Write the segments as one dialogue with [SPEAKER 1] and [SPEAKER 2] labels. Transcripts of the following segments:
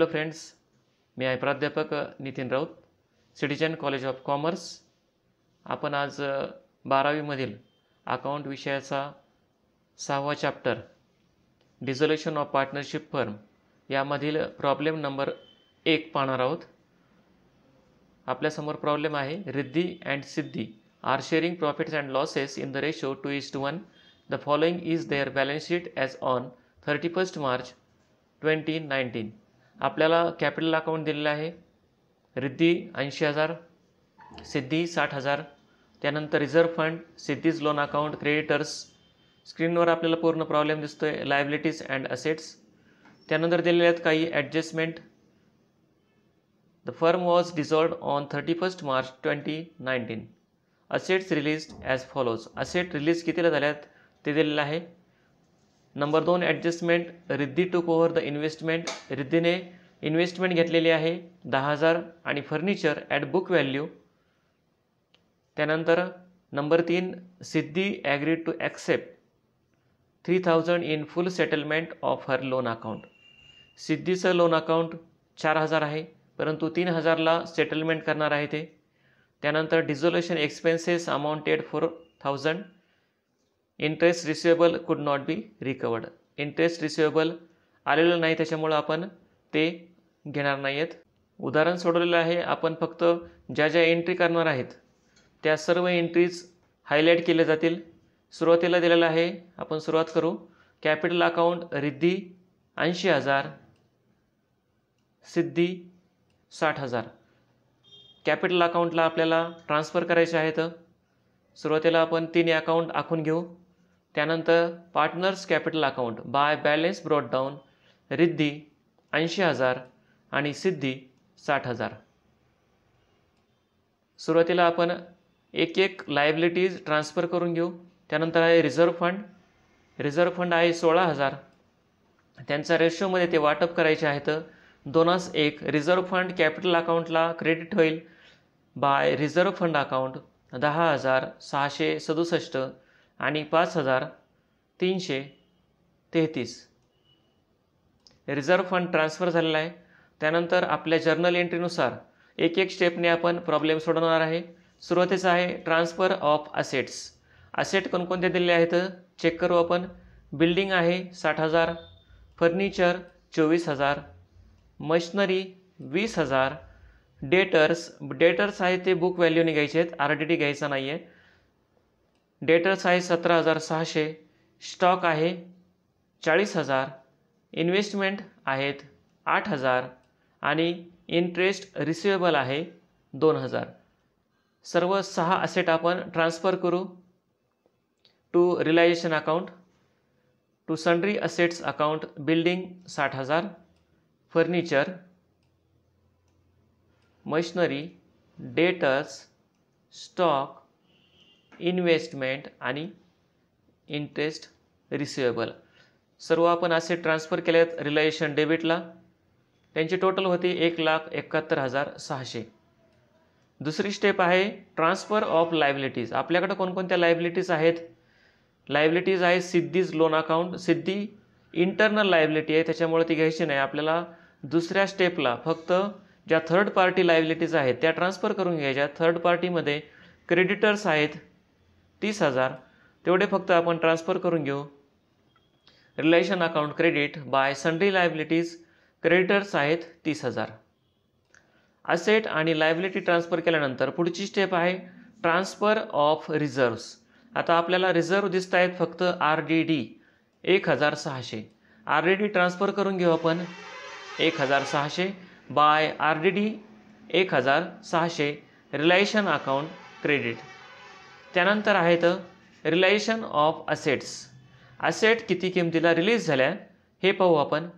[SPEAKER 1] Hello friends, मी आहे प्राध्यापक Nitin Raut, citizen college of commerce. आपण आज 12वीमधील अकाउंट विषयाचा 6वा chapter dissolution of partnership firm यामधील प्रॉब्लेम नंबर 1 पाहणार आहोत. आपल्यासमोर प्रॉब्लेम आहे, Riddhi and Siddhi are sharing profits and losses in the ratio 2:1. The following is their balance sheet as on 31 March 2019. आपल्याला कॅपिटल अकाउंट दिलेलं आहे. रिद्धी 80,000, सिद्धी 60,000. त्यानंतर reserve fund, Siddhi's loan account, creditors. स्क्रीनवर आपल्याला पूर्ण प्रॉब्लेम दिसतो आहे, लायबिलिटीज अँड असेट्स. त्यानंतर दिलेले आहेत काही adjustment. The firm was dissolved on 31 March 2019. Assets released as follows. Asset release कितीला झाल्यात ते दिलेलं आहे. Number 2 adjustment, Riddhi took over the investment. रिद्धीने इन्व्हेस्टमेंट घेतलेली आहे 10,000 आणि फर्निचर ॲट बुक व्हॅल्यू. त्यानंतर number 3, Siddhi agreed to accept 3,000 in full settlement of her loan account. सिद्धीचं लोन अकाउंट 4,000 आहे, परंतु 3,000ला सेटलमेंट करणार आहे ते. त्यानंतर dissolution expenses amounted 4,000. Interest receivable could not be recovered. Interest receivable आलेलं नाही, त्याच्यामुळं आपण ते घेणार नाही आहेत. उदाहरण सोडवलेलं आहे. आपण फक्त ज्या ज्या एंट्री करणार आहेत त्या सर्व एंट्रीज हायलाईट केल्या जातील. सुरुवातीला दिलेलं आहे, आपण सुरुवात करू. Capital account Riddhi 80,000, Siddhi 60,000. Capital अकाउंटला आपल्याला ट्रान्सफर करायचे आहेत. सुरुवातीला आपण 3 अकाउंट आखून घेऊ. त्यानंतर partners capital account by balance brought down, Riddhi 80,000 आणि सिद्धी 60,000. सुरुवातीला आपण एक लायबिलिटीज ट्रान्सफर करून घेऊ. त्यानंतर आहे रिझर्व्ह फंड. रिझर्व्ह फंड आहे 16,000. त्यांचा रेशोमध्ये ते वाटप करायचे आहेत 2:1. रिझर्व्ह फंड कॅपिटल अकाउंटला क्रेडिट होईल बाय रिझर्व्ह फंड अकाउंट 10,667 आणि 5,333. रिझर्व्ह फंड ट्रान्सफर झालेला आहे. त्यानंतर आपल्या जर्नल एंट्रीनुसार एक स्टेपने आपण प्रॉब्लेम सोडवणार आहे. सुरुवातीचा आहे ट्रान्सफर ऑफ असेट्स. असेट कोणकोणते दिलेले आहेत चेक करू आपण. बिल्डिंग आहे 60,000, फर्निचर 24,000, मशिनरी 20,000. डेटर्स आहे ते बुक व्हॅल्यूने घ्यायचे आहेत, RDD घ्यायचा नाही आहे. डेटर्स आहे 17,600. स्टॉक आहे 40,000. इन्व्हेस्टमेंट आहेत 8,000 आणि इंटरेस्ट रिसिवेबल आहे 2,000. सर्व 6 असेट आपण ट्रान्सफर करू to realisation account, to sundry assets account. Building 60,000, furniture, machinery, debtors, stock, investment आणि इंटरेस्ट रिसिवेबल. सर्व आपण असेट ट्रान्सफर केले आहेत रिलायझेशन डेबिटला. त्यांची टोटल होती 1,71,600. दुसरी स्टेप आहे ट्रान्सफर ऑफ लायबिलिटीज. आपल्याकडे कोणकोणत्या लायबिलिटीज आहेत? लायबिलिटीज आहे सिद्धीज लोन अकाउंट. सिद्धी इंटरनल लायबिलिटी आहे, त्याच्यामुळे ती घ्यायची नाही. आपल्याला दुसऱ्या स्टेपला फक्त ज्या थर्ड पार्टी लायबिलिटीज आहेत त्या ट्रान्सफर करून घ्यायच्या. थर्ड पार्टीमध्ये क्रेडिटर्स आहेत 30,000, तेवढे फक्त आपण ट्रान्सफर करून घेऊ. Relation account credit bye sundry liabilities, creditors आहेत 30,000. असेट आणि लायबिलिटी ट्रान्सफर केल्यानंतर पुढची स्टेप आहे ट्रान्सफर ऑफ रिझर्व्स. आता आपल्याला रिझर्व दिसत आहेत फक्त RDD 1,600. RDD ट्रान्सफर करून घेऊ आपण 1,600 by RDD 1,600 relation account credit. त्यानंतर आहेत रिलेशन ऑफ असेट्स. असेट किती किमतीला रिलीज झाल्या हे पाहू आपण.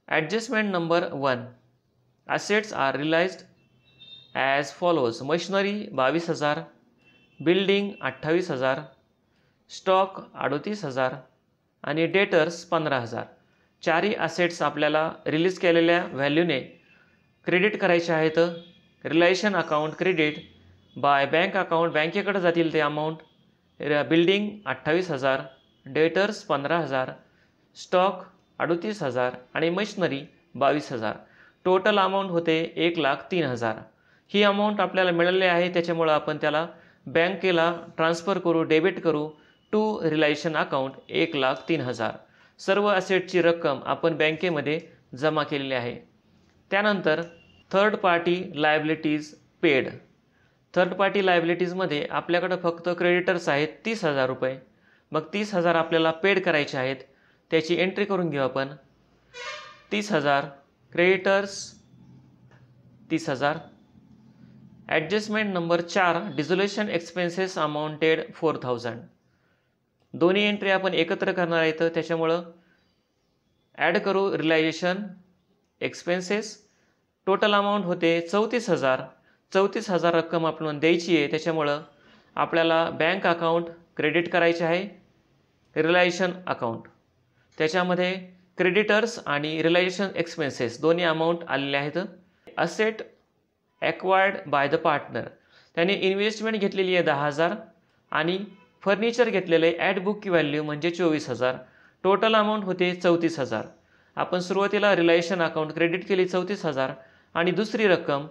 [SPEAKER 1] Adjustment number 1. Assets are realised as follows. Machinery 22,000, building 28,000, stock 38,000 आणि डेटर्स 15,000. 4ही असेट्स आपल्याला रिलीज केलेल्या व्हॅल्यूने क्रेडिट करायचे आहेत. Relation account credit by bank account, बँकेकडे जातील ते अमाऊंट. बिल्डिंग 28,000, डेटर्स 15,000, स्टॉक 38,000 आणि मशिनरी 22,000. टोटल अमाऊंट होते 1,03,000. ही अमाऊंट आपल्याला मिळालेली आहे, त्याच्यामुळं आपण त्याला बँकेला ट्रान्सफर करू, डेबिट करू टू रिलायशन अकाउंट 1,03,000. सर्व असेटची रक्कम आपण बँकेमध्ये जमा केलेली आहे. त्यानंतर third party liabilities paid. Third party लायबिलिटीजमध्ये आपल्याकडं फक्त क्रेडिटर्स आहेत 30,000 रुपये. मग 30,000 आपल्याला पेड करायचे आहेत, त्याची एंट्री करून घेऊ आपण. 30,000 creditors 30,000. Adjustment number 4 dissolution expenses amounted 4,000. दोन्ही एंट्री आपण एकत्र करणार आहेत, त्याच्यामुळं ॲड करू रिलायझेशन एक्सपेन्सेस. टोटल अमाऊंट होते 34,000. 34,000 रक्कम आपण द्यायची आहे, त्याच्यामुळं आपल्याला बँक अकाउंट क्रेडिट करायचे आहे, रिलायझेशन अकाउंट. त्याच्यामध्ये क्रेडिटर्स आणि रिलायझेशन एक्सपेन्सेस दोन्ही अमाऊंट आलेले आहेत. Asset acquired by the partner. त्याने इन्व्हेस्टमेंट घेतलेली आहे 10,000 आणि फर्निचर घेतलेलं आहे ॲट बुक व्हॅल्यू म्हणजे 24,000. टोटल अमाऊंट होते 34,000. आपण सुरुवातीला रिलायझेशन अकाउंट क्रेडिट केली 34,000 आणि दुसरी रक्कम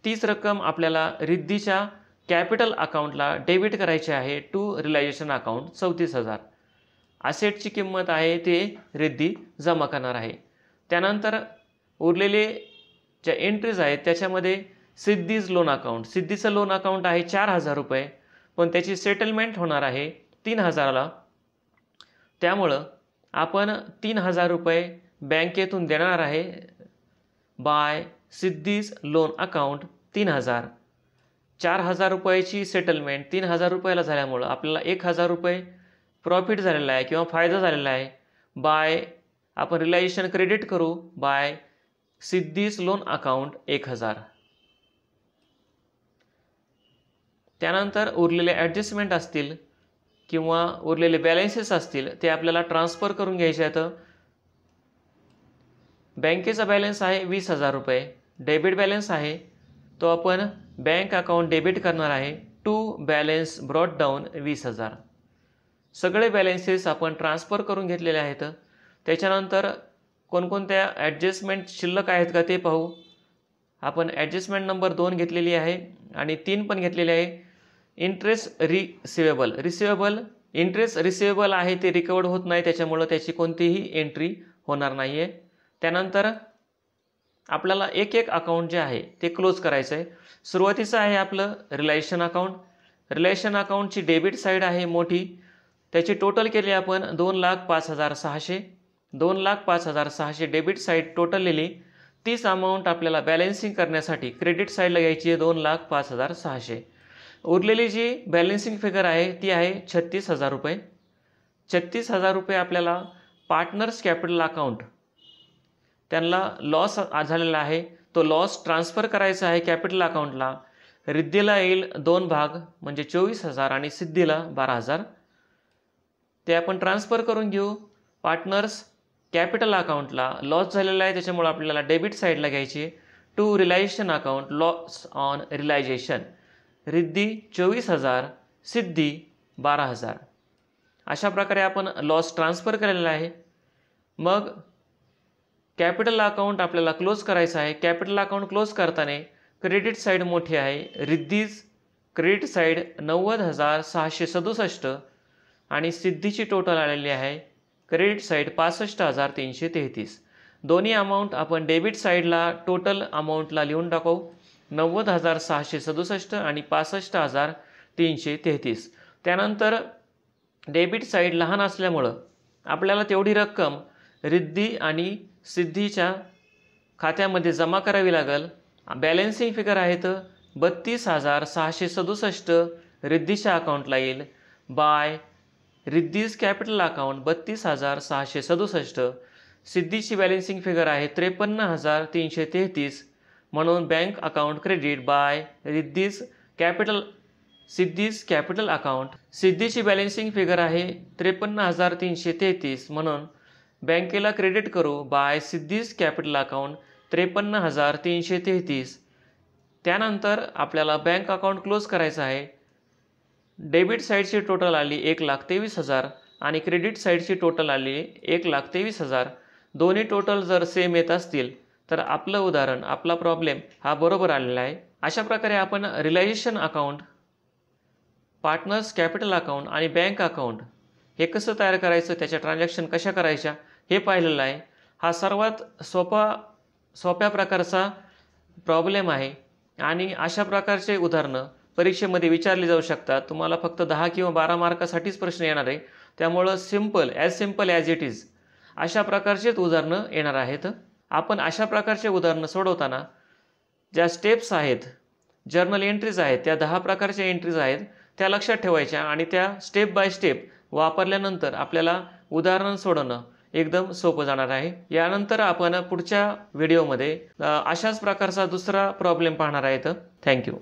[SPEAKER 1] तीच रक्कम आपल्याला रिद्धीच्या कॅपिटल अकाउंटला डेबिट करायची आहे टू रिलायझेशन अकाउंट 34,000. असेटची किंमत आहे ते रिद्धी जमा करणार आहे. त्यानंतर उरलेले ज्या एंट्रीज आहेत त्याच्यामध्ये सिद्धीज लोन अकाउंट. सिद्धीचं लोन अकाउंट आहे 4,000 रुपये, पण त्याची सेटलमेंट होणार आहे 3,000ला. त्यामुळं आपण 3,000 रुपये बँकेतून देणार आहे बाय सिद्धीज लोन अकाउंट 3,000. 4,000 रुपयाची सेटलमेंट 3,000 रुपयाला झाल्यामुळं आपल्याला 1,000 रुपये प्रॉफिट झालेला आहे किंवा फायदा झालेला आहे. बाय आपण रिलायझेशन क्रेडिट करू बाय सिद्धीज लोन अकाउंट 1,000. त्यानंतर उरलेले ॲडजस्टमेंट असतील किंवा उरलेले बॅलन्सेस असतील ते आपल्याला ट्रान्सफर करून घ्यायचे आहेत. बँकेचा बॅलन्स आहे 20,000 रुपये. डेबिट बॅलन्स आहे तो आपण बँक अकाउंट डेबिट करणार आहे टू बॅलन्स ब्रॉट डाऊन 20,000. सगळे बॅलन्सेस आपण ट्रान्सफर करून घेतलेले आहेत. त्याच्यानंतर कोणकोणत्या ॲडजस्टमेंट शिल्लक आहेत का ते पाहू. आपण ॲडजस्टमेंट नंबर 2 घेतलेली आहे आणि 3 पण घेतलेली आहे. इंटरेस्ट रिसिवेबल इंटरेस्ट रिसिवेबल आहे ते रिकवर्ड होत नाही, त्याच्यामुळं त्याची कोणतीही एंट्री होणार नाही आहे. त्यानंतर आपल्याला एक अकाउंट जे आहे ते क्लोज करायचं आहे. सुरुवातीचं आहे आपलं रिलायझेशन अकाउंट. रिलायझेशन अकाउंटची डेबिट साईड आहे मोठी, त्याची टोटल केली आपण 2,05,600. 2,05,600 डेबिट साईड टोटल लिहिली. तीच अमाऊंट आपल्याला बॅलन्सिंग करण्यासाठी क्रेडिट साईडला घ्यायची आहे 2,05,600. उरलेली जी बॅलन्सिंग फिगर आहे ती आहे 36,000 रुपये. 36,000 रुपये आपल्याला पार्टनर्स कॅपिटल अकाउंट त्यांना लॉस झालेला आहे, तो लॉस ट्रान्सफर करायचा आहे कॅपिटल अकाउंटला. रिद्धीला येईल 2 भाग म्हणजे 24,000 आणि सिद्धीला 12,000. ते आपण ट्रान्सफर करून घेऊ पार्टनर्स कॅपिटल अकाउंटला. लॉस झालेला आहे त्याच्यामुळे आपल्याला डेबिट साईडला घ्यायची to realisation account loss on realisation. Riddhi 24,000, Siddhi 12,000. अशा प्रकारे आपण लॉस ट्रान्सफर केलेला आहे. मग कॅपिटल अकाउंट आपल्याला क्लोज करायचं आहे. कॅपिटल अकाउंट क्लोज करताना क्रेडिट साईड मोठी आहे. रिद्धीज क्रेडिट साईड 90,667 आणि सिद्धीची टोटल आलेली आहे क्रेडिट साईड 65,333. दोन्ही अमाऊंट आपण डेबिट साईडला टोटल अमाऊंटला लिहून टाकू 90,667 आणि 65,333. त्यानंतर डेबिट साईड लहान असल्यामुळं आपल्याला तेवढी रक्कम रिद्धी आणि सिद्धीच्या खात्यामध्ये जमा करावी लागेल. बॅलन्सिंग फिगर आहेत 32,667 रिद्धीच्या अकाउंटला येईल बाय रिद्धीज कॅपिटल अकाउंट 32,667. सिद्धीची बॅलन्सिंग फिगर आहे 53,333 म्हणून bank account credit by Siddhi's capital account. सिद्धीची बॅलन्सिंग फिगर आहे 53,333 म्हणून बँकेला क्रेडिट करू बाय सिद्धीज कॅपिटल अकाउंट 53,333. त्यानंतर आपल्याला बँक अकाउंट क्लोज करायचं आहे. डेबिट साईडची टोटल आली 1,23,000 आणि क्रेडिट साईडची टोटल आली 1,23,000. दोन्ही टोटल जर सेम येत असतील तर आपलं उदाहरण, आपला प्रॉब्लेम हा बरोबर आलेला आहे. अशा प्रकारे आपण realisation account, partners capital account आणि बँक अकाउंट हे कसं तयार करायचं, त्याच्या ट्रान्झॅक्शन कशा करायच्या हे पाहिलेलं आहे. हा सर्वात सोप्या प्रकारचा प्रॉब्लेम आहे आणि अशा प्रकारचे उदाहरणं परीक्षेमध्ये विचारली जाऊ शकतात. तुम्हाला फक्त 10 किंवा 12 मार्कासाठीच प्रश्न येणार आहे. त्यामुळं सिम्पल ॲज इट इज अशा प्रकारचेच उदाहरणं येणार आहेत. आपण अशा प्रकारचे उदाहरणं सोडवताना ज्या स्टेप्स आहेत, जर्नल एंट्रीज आहेत, त्या 10 प्रकारच्या एंट्रीज आहेत त्या लक्षात ठेवायच्या आणि त्या स्टेप बाय स्टेप वापरल्यानंतर आपल्याला उदाहरण सोडवणं एकदम सोपं जाणार आहे. यानंतर आपण पुढच्या व्हिडिओमध्ये अशाच प्रकारचा दुसरा प्रॉब्लेम पाहणार आहेत. थँक्यू.